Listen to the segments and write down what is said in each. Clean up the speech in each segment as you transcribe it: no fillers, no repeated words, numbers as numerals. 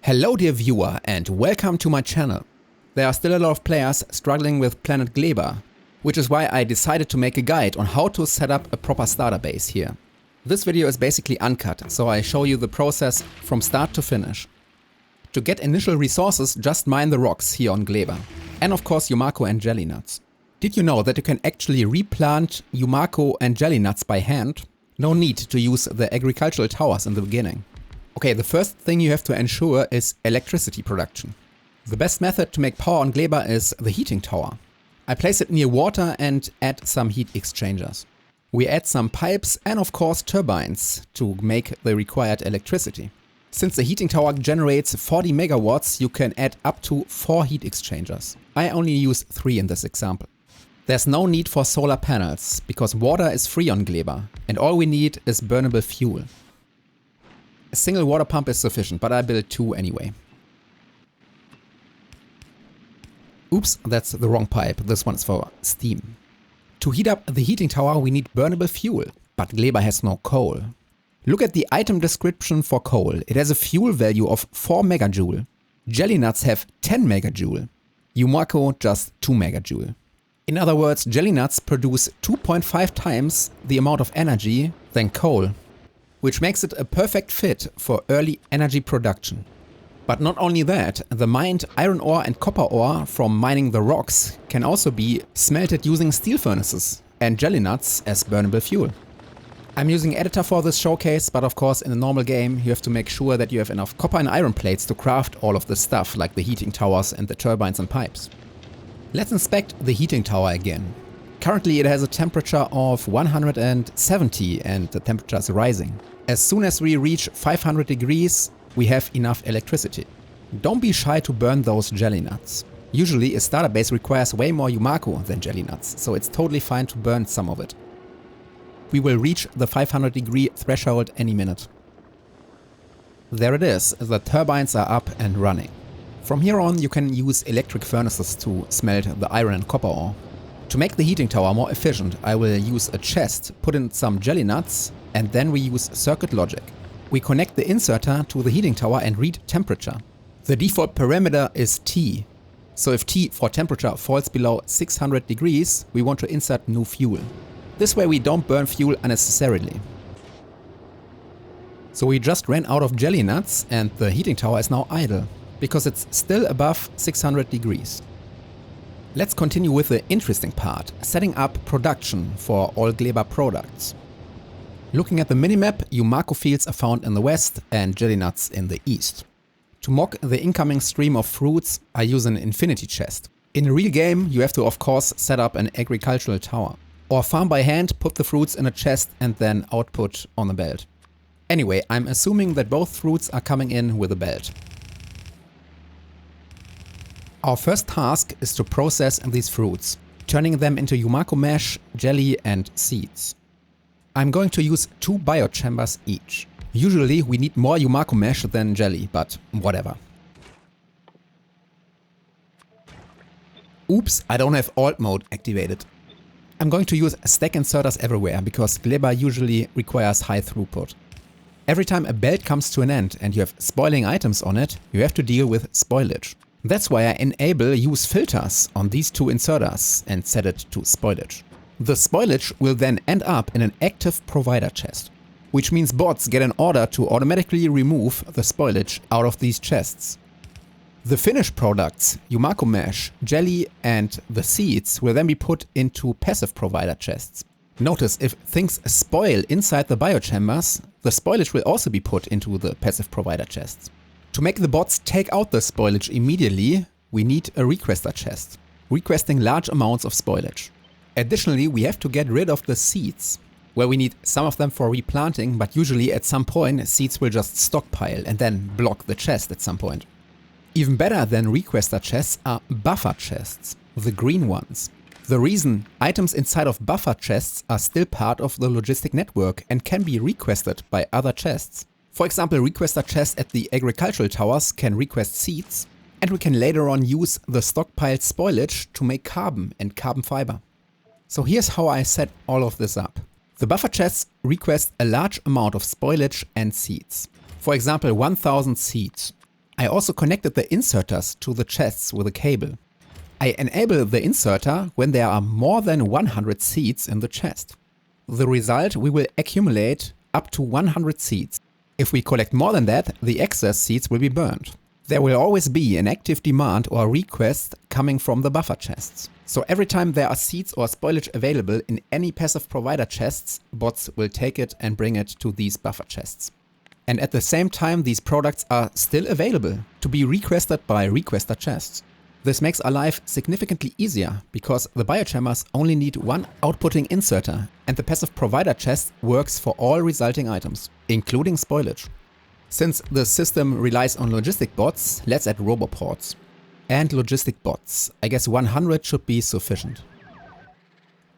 Hello dear viewer and welcome to my channel. There are still a lot of players struggling with planet Gleba, which is why I decided to make a guide on how to set up a proper starter base here. This video is basically uncut, so I show you the process from start to finish. To get initial resources, just mine the rocks here on Gleba. And of course Yumako and jelly nuts. Did you know that you can actually replant Yumako and jelly nuts by hand? No need to use the agricultural towers in the beginning. Okay, the first thing you have to ensure is electricity production. The best method to make power on Gleba is the heating tower. I place it near water and add some heat exchangers. We add some pipes and of course turbines to make the required electricity. Since the heating tower generates 40 megawatts, you can add up to 4 heat exchangers. I only use 3 in this example. There's no need for solar panels, because water is free on Gleba and all we need is burnable fuel. A single water pump is sufficient, but I built 2 anyway. Oops, that's the wrong pipe. This one is for steam. To heat up the heating tower we need burnable fuel, but Gleba has no coal. Look at the item description for coal. It has a fuel value of 4 megajoule. Jelly nuts have 10 megajoule. Yumako just 2 megajoule. In other words, jelly nuts produce 2.5 times the amount of energy than coal, which makes it a perfect fit for early energy production. But not only that, the mined iron ore and copper ore from mining the rocks can also be smelted using steel furnaces and jelly nuts as burnable fuel. I'm using editor for this showcase, but of course in a normal game you have to make sure that you have enough copper and iron plates to craft all of this stuff, like the heating towers and the turbines and pipes. Let's inspect the heating tower again. Currently it has a temperature of 170 and the temperature is rising. As soon as we reach 500 degrees, we have enough electricity. Don't be shy to burn those jelly nuts. Usually a starter base requires way more Yumako than jelly nuts, so it's totally fine to burn some of it. We will reach the 500 degree threshold any minute. There it is, the turbines are up and running. From here on you can use electric furnaces to smelt the iron and copper ore. To make the heating tower more efficient, I will use a chest, put in some jelly nuts, and then we use circuit logic. We connect the inserter to the heating tower and read temperature. The default parameter is T. So if T for temperature falls below 600 degrees, we want to insert new fuel. This way we don't burn fuel unnecessarily. So we just ran out of jelly nuts and the heating tower is now idle, because it's still above 600 degrees. Let's continue with the interesting part, setting up production for all Gleba products. Looking at the minimap, Yumako fields are found in the west and jelly nuts in the east. To mock the incoming stream of fruits, I use an infinity chest. In a real game, you have to of course set up an agricultural tower. Or farm by hand, put the fruits in a chest and then output on a belt. Anyway, I'm assuming that both fruits are coming in with a belt. Our first task is to process these fruits, turning them into Yumako mesh, jelly and seeds. I'm going to use 2 biochambers each. Usually we need more Yumako mesh than jelly, but whatever. Oops, I don't have alt mode activated. I'm going to use stack inserters everywhere, because Gleba usually requires high throughput. Every time a belt comes to an end and you have spoiling items on it, you have to deal with spoilage. That's why I enable use filters on these 2 inserters and set it to spoilage. The spoilage will then end up in an active provider chest, which means bots get an order to automatically remove the spoilage out of these chests. The finished products, Yumako mesh, jelly and the seeds will then be put into passive provider chests. Notice, if things spoil inside the biochambers, the spoilage will also be put into the passive provider chests. To make the bots take out the spoilage immediately, we need a requester chest, requesting large amounts of spoilage. Additionally, we have to get rid of the seeds. Well, we need some of them for replanting, but usually at some point seeds will just stockpile and then block the chest at some point. Even better than requester chests are buffer chests, the green ones. The reason items inside of buffer chests are still part of the logistic network and can be requested by other chests. For example, requester chests at the agricultural towers can request seeds, and we can later on use the stockpiled spoilage to make carbon and carbon fiber. So here's how I set all of this up. The buffer chests request a large amount of spoilage and seeds. For example, 1000 seeds. I also connected the inserters to the chests with a cable. I enable the inserter when there are more than 100 seeds in the chest. The result, we will accumulate up to 100 seeds. If we collect more than that, the excess seeds will be burned. There will always be an active demand or request coming from the buffer chests. So every time there are seeds or spoilage available in any passive provider chests, bots will take it and bring it to these buffer chests. And at the same time, these products are still available to be requested by requester chests. This makes our life significantly easier because the biochambers only need one outputting inserter and the passive provider chest works for all resulting items, including spoilage. Since the system relies on logistic bots, let's add roboports. And logistic bots. I guess 100 should be sufficient.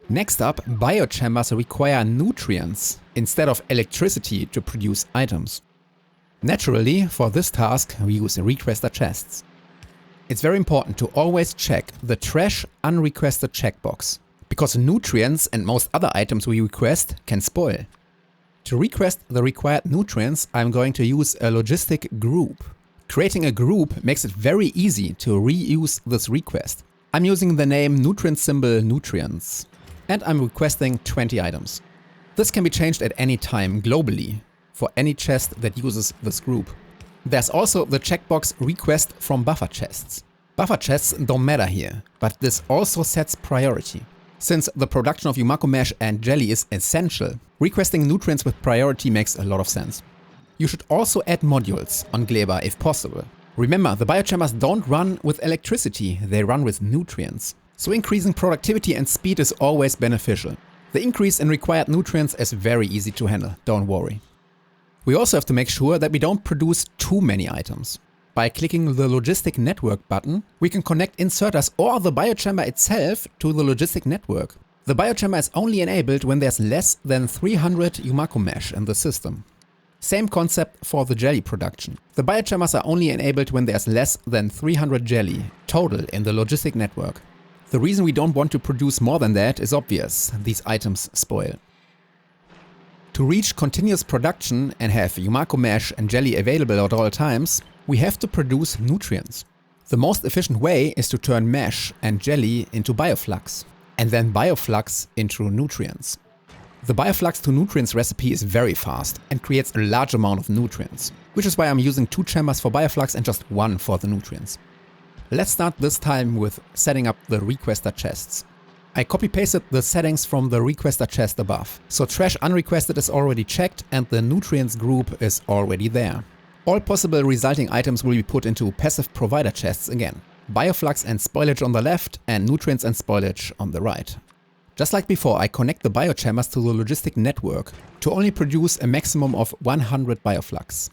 Next up, biochambers require nutrients instead of electricity to produce items. Naturally, for this task, we use requester chests. It's very important to always check the trash unrequested checkbox, because nutrients and most other items we request can spoil. To request the required nutrients, I'm going to use a logistic group. Creating a group makes it very easy to reuse this request. I'm using the name nutrient symbol nutrients, and I'm requesting 20 items. This can be changed at any time globally for any chest that uses this group. There's also the checkbox request from buffer chests. Buffer chests don't matter here, but this also sets priority. Since the production of Yumako mesh and jelly is essential, requesting nutrients with priority makes a lot of sense. You should also add modules on Gleba if possible. Remember, the biochambers don't run with electricity, they run with nutrients. So increasing productivity and speed is always beneficial. The increase in required nutrients is very easy to handle, don't worry. We also have to make sure that we don't produce too many items. By clicking the logistic network button, we can connect inserters or the biochamber itself to the logistic network. The biochamber is only enabled when there's less than 300 Yumako mesh in the system. Same concept for the jelly production. The biochambers are only enabled when there's less than 300 jelly total in the logistic network. The reason we don't want to produce more than that is obvious: these items spoil. To reach continuous production and have Yumako mesh and jelly available at all times, we have to produce nutrients. The most efficient way is to turn mesh and jelly into bioflux, and then bioflux into nutrients. The bioflux to nutrients recipe is very fast and creates a large amount of nutrients, which is why I'm using 2 chambers for bioflux and just 1 for the nutrients. Let's start this time with setting up the requester chests. I copy-pasted the settings from the requester chest above, so trash unrequested is already checked and the nutrients group is already there. All possible resulting items will be put into passive provider chests again. Bioflux and spoilage on the left and nutrients and spoilage on the right. Just like before, I connect the biochambers to the logistic network to only produce a maximum of 100 bioflux.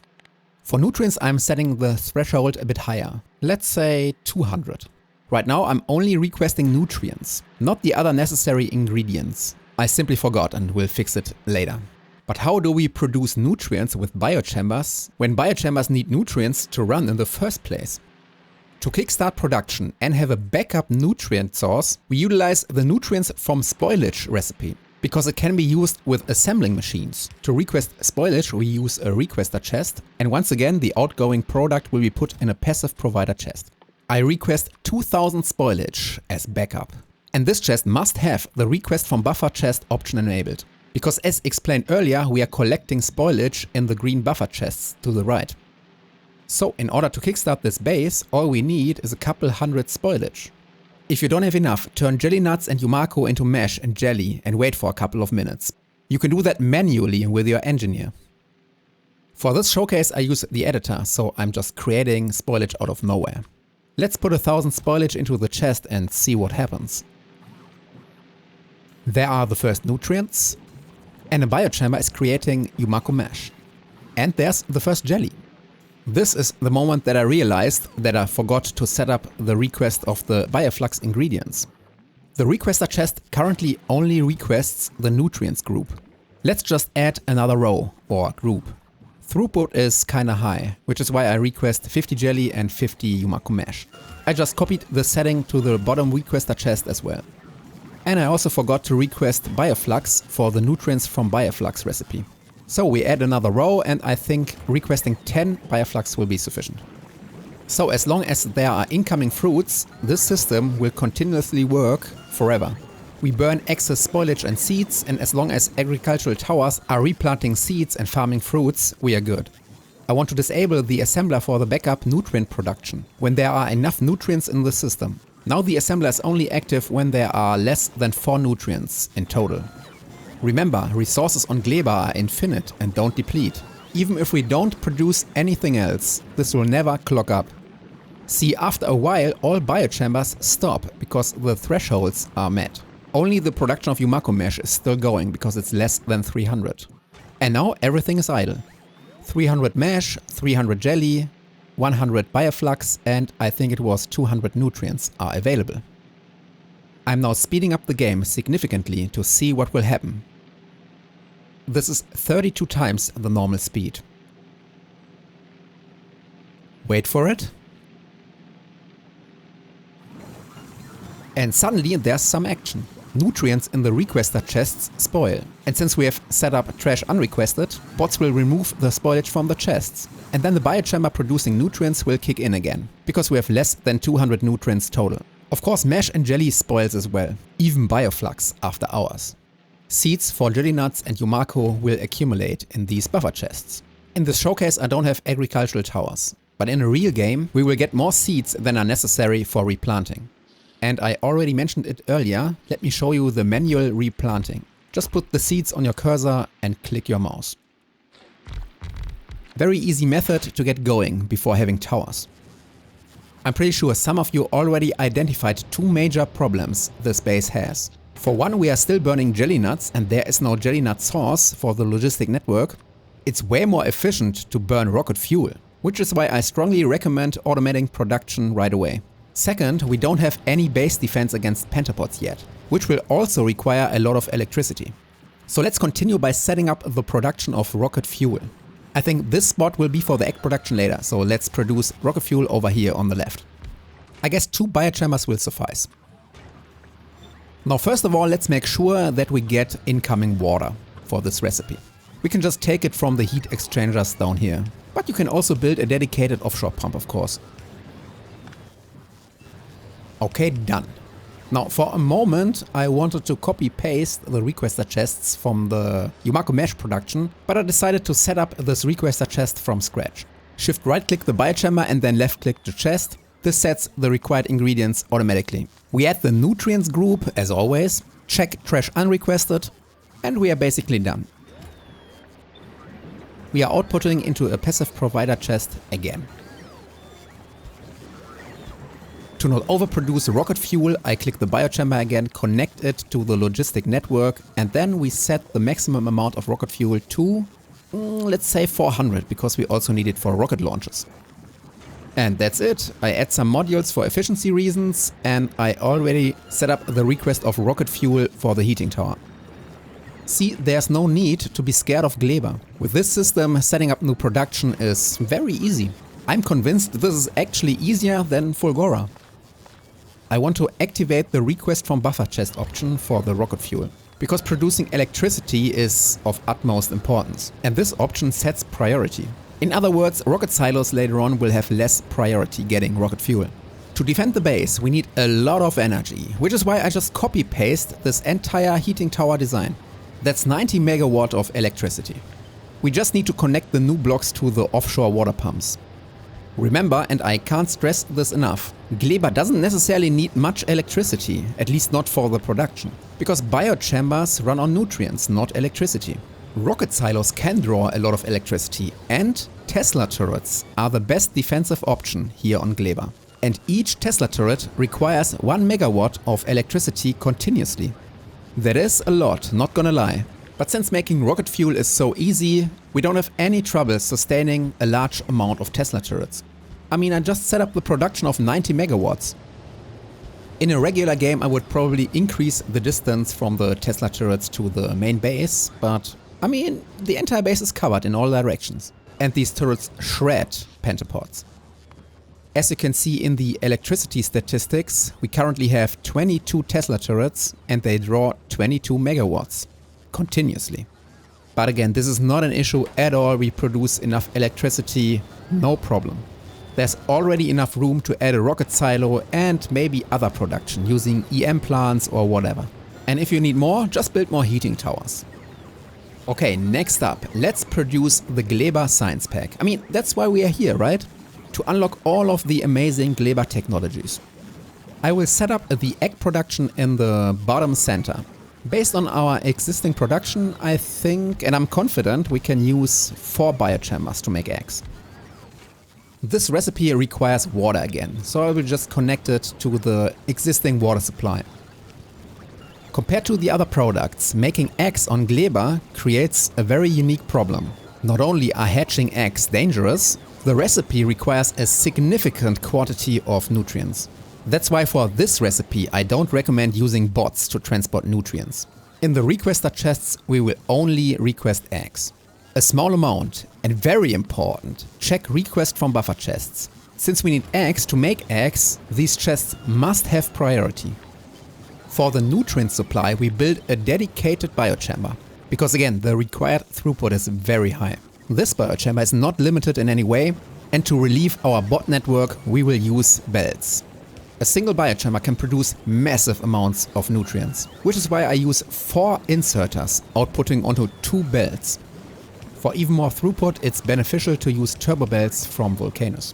For nutrients, I'm setting the threshold a bit higher. Let's say 200. Right now I'm only requesting nutrients, not the other necessary ingredients. I simply forgot and will fix it later. But how do we produce nutrients with biochambers when biochambers need nutrients to run in the first place? To kickstart production and have a backup nutrient source, we utilize the nutrients from spoilage recipe, because it can be used with assembling machines. To request spoilage, we use a requester chest, and once again the outgoing product will be put in a passive provider chest. I request 2000 spoilage as backup. And this chest must have the request from buffer chest option enabled, because as explained earlier, we are collecting spoilage in the green buffer chests to the right. So in order to kickstart this base, all we need is a couple hundred spoilage. If you don't have enough, turn jelly nuts and Yumako into mesh and jelly and wait for a couple of minutes. You can do that manually with your engineer. For this showcase I use the editor, so I'm just creating spoilage out of nowhere. Let's put 1000 spoilage into the chest and see what happens. There are the first nutrients, and a biochamber is creating Yumako mesh. And there's the first jelly. This is the moment that I realized that I forgot to set up the request of the bioflux ingredients. The requester chest currently only requests the nutrients group. Let's just add another row or group. Throughput is kinda high, which is why I request 50 jelly and 50 Yumako mesh. I just copied the setting to the bottom requester chest as well. And I also forgot to request bioflux for the nutrients from bioflux recipe. So we add another row and I think requesting 10 bioflux will be sufficient. So as long as there are incoming fruits, this system will continuously work forever. We burn excess spoilage and seeds, and as long as agricultural towers are replanting seeds and farming fruits, we are good. I want to disable the assembler for the backup nutrient production, when there are enough nutrients in the system. Now the assembler is only active when there are less than 4 nutrients in total. Remember, resources on Gleba are infinite and don't deplete. Even if we don't produce anything else, this will never clog up. See, after a while all biochambers stop because the thresholds are met. Only the production of Yumako mesh is still going because it's less than 300. And now everything is idle. 300 mesh, 300 jelly, 100 bioflux, and I think it was 200 nutrients are available. I'm now speeding up the game significantly to see what will happen. This is 32 times the normal speed. Wait for it. And suddenly there's some action. Nutrients in the requester chests spoil. And since we have set up trash unrequested, bots will remove the spoilage from the chests. And then the biochamber producing nutrients will kick in again, because we have less than 200 nutrients total. Of course mesh and jelly spoils as well, even bioflux after hours. Seeds for jelly nuts and Yumako will accumulate in these buffer chests. In this showcase I don't have agricultural towers, but in a real game we will get more seeds than are necessary for replanting. And I already mentioned it earlier, let me show you the manual replanting. Just put the seeds on your cursor and click your mouse. Very easy method to get going before having towers. I'm pretty sure some of you already identified 2 major problems this base has. For one, we are still burning jelly nuts and there is no jelly nut source for the logistic network. It's way more efficient to burn rocket fuel, which is why I strongly recommend automating production right away. Second, we don't have any base defense against pentapods yet, which will also require a lot of electricity. So let's continue by setting up the production of rocket fuel. I think this spot will be for the egg production later, so let's produce rocket fuel over here on the left. I guess 2 biochambers will suffice. Now first of all, let's make sure that we get incoming water for this recipe. We can just take it from the heat exchangers down here, but you can also build a dedicated offshore pump, of course. Okay, done. Now for a moment I wanted to copy paste the requester chests from the Yumako mesh production, but I decided to set up this requester chest from scratch. Shift right click the biochamber and then left click the chest. This sets the required ingredients automatically. We add the nutrients group as always, check trash unrequested, and we are basically done. We are outputting into a passive provider chest again. To not overproduce rocket fuel, I click the biochamber again, connect it to the logistic network, and then we set the maximum amount of rocket fuel to, let's say 400, because we also need it for rocket launches. And that's it. I add some modules for efficiency reasons, and I already set up the request of rocket fuel for the heating tower. See, there's no need to be scared of Gleba. With this system, setting up new production is very easy. I'm convinced this is actually easier than Fulgora. I want to activate the request from buffer chest option for the rocket fuel, because producing electricity is of utmost importance, and this option sets priority. In other words, rocket silos later on will have less priority getting rocket fuel. To defend the base we need a lot of energy, which is why I just copy-paste this entire heating tower design. That's 90 megawatt of electricity. We just need to connect the new blocks to the offshore water pumps. Remember, and I can't stress this enough, Gleba doesn't necessarily need much electricity, at least not for the production, because biochambers run on nutrients, not electricity. Rocket silos can draw a lot of electricity, and Tesla turrets are the best defensive option here on Gleba. And each Tesla turret requires 1 megawatt of electricity continuously. That is a lot, not gonna lie. But since making rocket fuel is so easy, we don't have any trouble sustaining a large amount of Tesla turrets. I mean, I just set up the production of 90 megawatts. In a regular game I would probably increase the distance from the Tesla turrets to the main base, but I mean, the entire base is covered in all directions. And these turrets shred pentapods. As you can see in the electricity statistics, we currently have 22 Tesla turrets and they draw 22 megawatts continuously. But again, this is not an issue at all. We produce enough electricity, no problem. There's already enough room to add a rocket silo and maybe other production using EM plants or whatever. And if you need more, just build more heating towers. Okay, next up, let's produce the Gleba science pack. I mean, that's why we are here, right? To unlock all of the amazing Gleba technologies. I will set up the egg production in the bottom center. Based on our existing production, I think, and I'm confident, we can use 4 biochambers to make eggs. This recipe requires water again, so I will just connect it to the existing water supply. Compared to the other products, making eggs on Gleba creates a very unique problem. Not only are hatching eggs dangerous, the recipe requires a significant quantity of nutrients. That's why for this recipe I don't recommend using bots to transport nutrients. In the requester chests we will only request eggs. A small amount, and very important, check request from buffer chests. Since we need eggs to make eggs, these chests must have priority. For the nutrient supply we build a dedicated biochamber, because again the required throughput is very high. This biochamber is not limited in any way, and to relieve our bot network we will use belts. A single biochamber can produce massive amounts of nutrients, which is why I use 4 inserters outputting onto 2 belts. For even more throughput, it's beneficial to use turbo belts from volcanoes.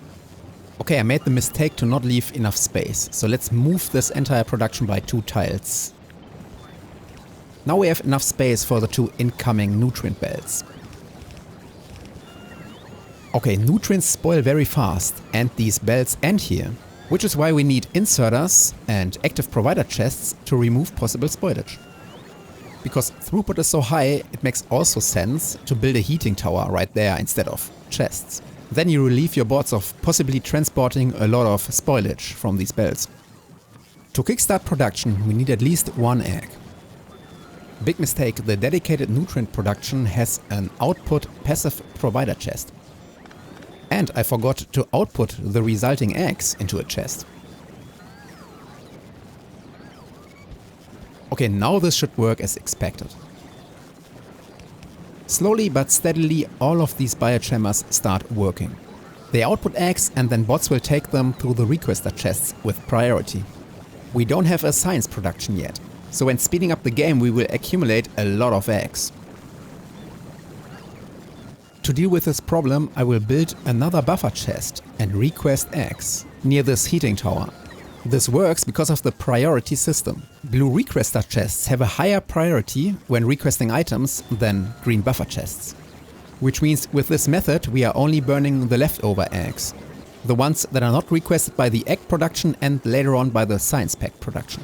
Okay, I made the mistake to not leave enough space, so let's move this entire production by 2 tiles. Now we have enough space for the 2 incoming nutrient belts. Okay, nutrients spoil very fast, and these belts end here. Which is why we need inserters and active provider chests to remove possible spoilage. Because throughput is so high, it makes also sense to build a heating tower right there instead of chests. Then you relieve your bots of possibly transporting a lot of spoilage from these belts. To kickstart production, we need at least 1 egg. Big mistake, the dedicated nutrient production has an output passive provider chest. And I forgot to output the resulting eggs into a chest. Okay, now this should work as expected. Slowly but steadily all of these biochambers start working. They output eggs and then bots will take them through the requester chests with priority. We don't have a science production yet, so when speeding up the game we will accumulate a lot of eggs. To deal with this problem, I will build another buffer chest and request eggs near this heating tower. This works because of the priority system. Blue requester chests have a higher priority when requesting items than green buffer chests. Which means with this method we are only burning the leftover eggs. The ones that are not requested by the egg production and later on by the science pack production.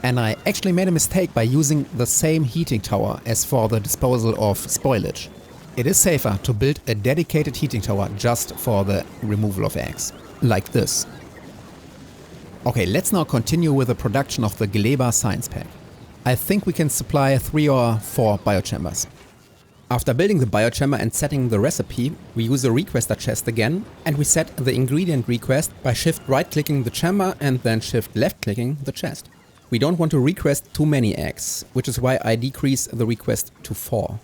And I actually made a mistake by using the same heating tower as for the disposal of spoilage. It is safer to build a dedicated heating tower just for the removal of eggs, like this. Okay, let's now continue with the production of the Gleba science pack. I think we can supply 3 or 4 biochambers. After building the biochamber and setting the recipe, we use a requester chest again, and we set the ingredient request by shift right clicking the chamber and then shift left clicking the chest. We don't want to request too many eggs, which is why I decrease the request to 4.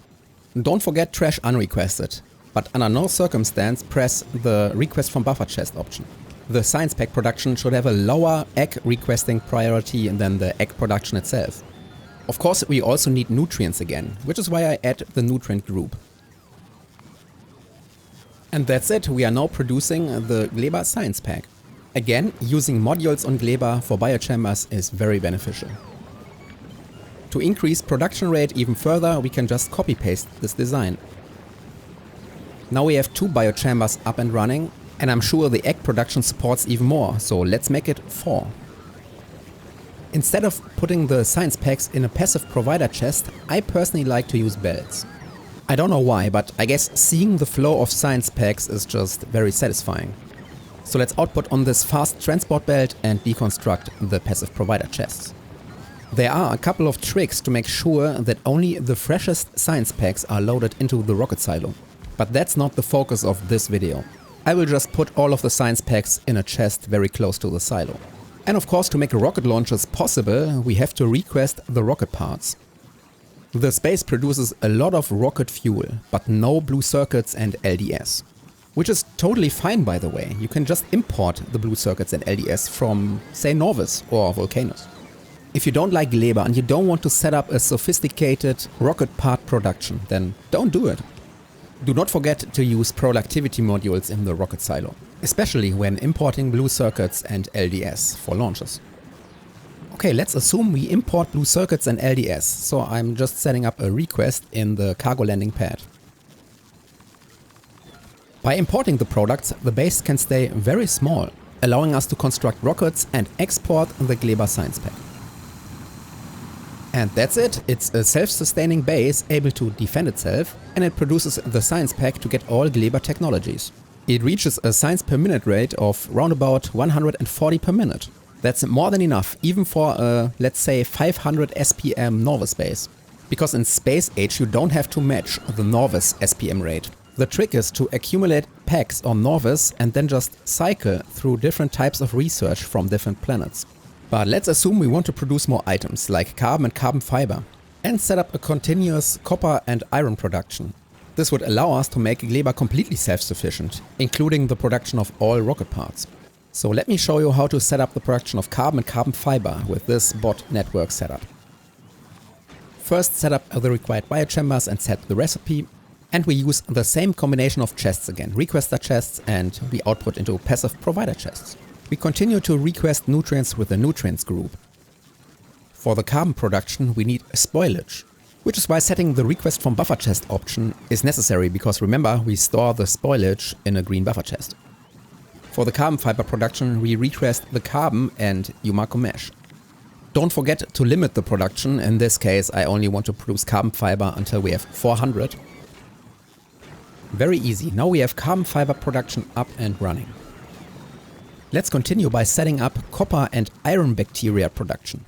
Don't forget trash unrequested, but under no circumstance press the request from buffer chest option. The science pack production should have a lower egg requesting priority than the egg production itself. Of course we also need nutrients again, which is why I add the nutrient group. And that's it, we are now producing the Gleba science pack. Again, using modules on Gleba for biochambers is very beneficial. To increase production rate even further, we can just copy-paste this design. Now we have 2 biochambers up and running, and I'm sure the egg production supports even more, so let's make it 4. Instead of putting the science packs in a passive provider chest, I personally like to use belts. I don't know why, but I guess seeing the flow of science packs is just very satisfying. So let's output on this fast transport belt and deconstruct the passive provider chests. There are a couple of tricks to make sure that only the freshest science packs are loaded into the rocket silo. But that's not the focus of this video. I will just put all of the science packs in a chest very close to the silo. And of course, to make rocket launches possible, we have to request the rocket parts. The space produces a lot of rocket fuel, but no blue circuits and LDS. which is totally fine by the way. You can just import the blue circuits and LDS from, say, Norvis or Volcanoes. If you don't like Gleba and you don't want to set up a sophisticated rocket part production, then don't do it. Do not forget to use productivity modules in the rocket silo, especially when importing blue circuits and LDS for launches. Okay, let's assume we import blue circuits and LDS, so I'm just setting up a request in the cargo landing pad. By importing the products, the base can stay very small, allowing us to construct rockets and export the Gleba science pack. And that's it. It's a self-sustaining base able to defend itself, and it produces the science pack to get all Gleba technologies. It reaches a science per minute rate of round about 140 per minute. That's more than enough, even for a, let's say, 500 SPM Norvis base. Because in space age you don't have to match the Norvis SPM rate. The trick is to accumulate packs on Norvis and then just cycle through different types of research from different planets. But let's assume we want to produce more items like carbon and carbon fiber and set up a continuous copper and iron production. This would allow us to make Gleba completely self-sufficient, including the production of all rocket parts. So let me show you how to set up the production of carbon and carbon fiber with this bot network setup. First, set up the required biochambers and set the recipe. And we use the same combination of chests again, requester chests, and we output into passive provider chests. We continue to request nutrients with the nutrients group. For the carbon production we need spoilage, which is why setting the request from buffer chest option is necessary, because remember, we store the spoilage in a green buffer chest. For the carbon fiber production we request the carbon and Umaco mesh. Don't forget to limit the production. In this case I only want to produce carbon fiber until we have 400. Very easy. Now we have carbon fiber production up and running. Let's continue by setting up copper and iron bacteria production.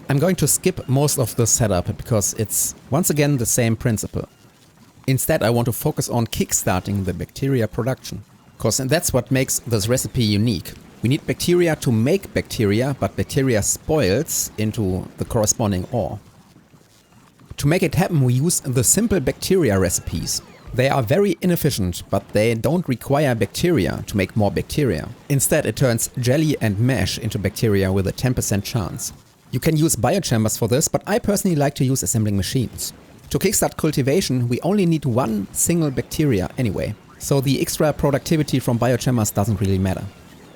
I'm going to skip most of the setup because it's once again the same principle. Instead I want to focus on kickstarting the bacteria production, because that's what makes this recipe unique. We need bacteria to make bacteria, but bacteria spoils into the corresponding ore. To make it happen we use the simple bacteria recipes. They are very inefficient, but they don't require bacteria to make more bacteria. Instead it turns jelly and mesh into bacteria with a 10% chance. You can use biochambers for this, but I personally like to use assembling machines. To kickstart cultivation we only need one single bacteria anyway, so the extra productivity from biochambers doesn't really matter.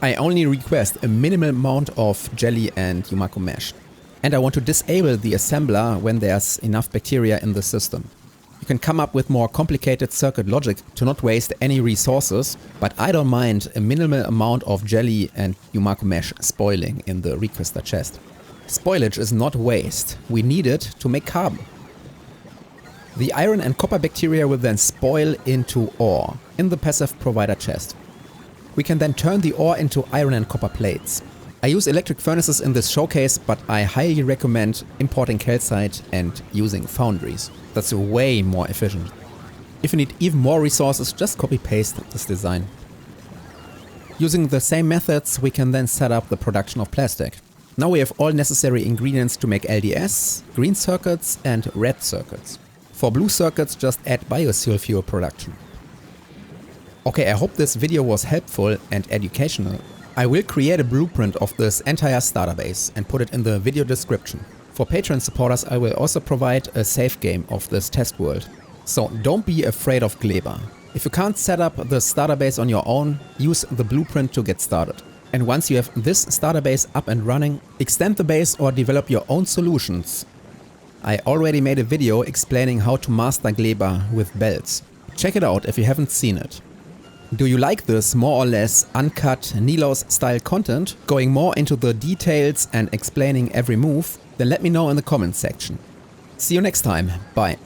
I only request a minimal amount of jelly and Umaco mesh. And I want to disable the assembler when there's enough bacteria in the system. You can come up with more complicated circuit logic to not waste any resources, but I don't mind a minimal amount of jelly and Umaco mesh spoiling in the requester chest. Spoilage is not waste, we need it to make carbon. The iron and copper bacteria will then spoil into ore in the passive provider chest. We can then turn the ore into iron and copper plates. I use electric furnaces in this showcase, but I highly recommend importing calcite and using foundries. That's way more efficient. If you need even more resources, just copy-paste this design. Using the same methods, we can then set up the production of plastic. Now we have all necessary ingredients to make LDS, green circuits and red circuits. For blue circuits, just add biofuel fuel production. Okay, I hope this video was helpful and educational. I will create a blueprint of this entire starter base and put it in the video description. For Patreon supporters I will also provide a save game of this test world. So don't be afraid of Gleba. If you can't set up the starter base on your own, use the blueprint to get started. And once you have this starter base up and running, extend the base or develop your own solutions. I already made a video explaining how to master Gleba with belts. Check it out if you haven't seen it. Do you like this more or less uncut Nilos style content, going more into the details and explaining every move? Then let me know in the comments section. See you next time, bye.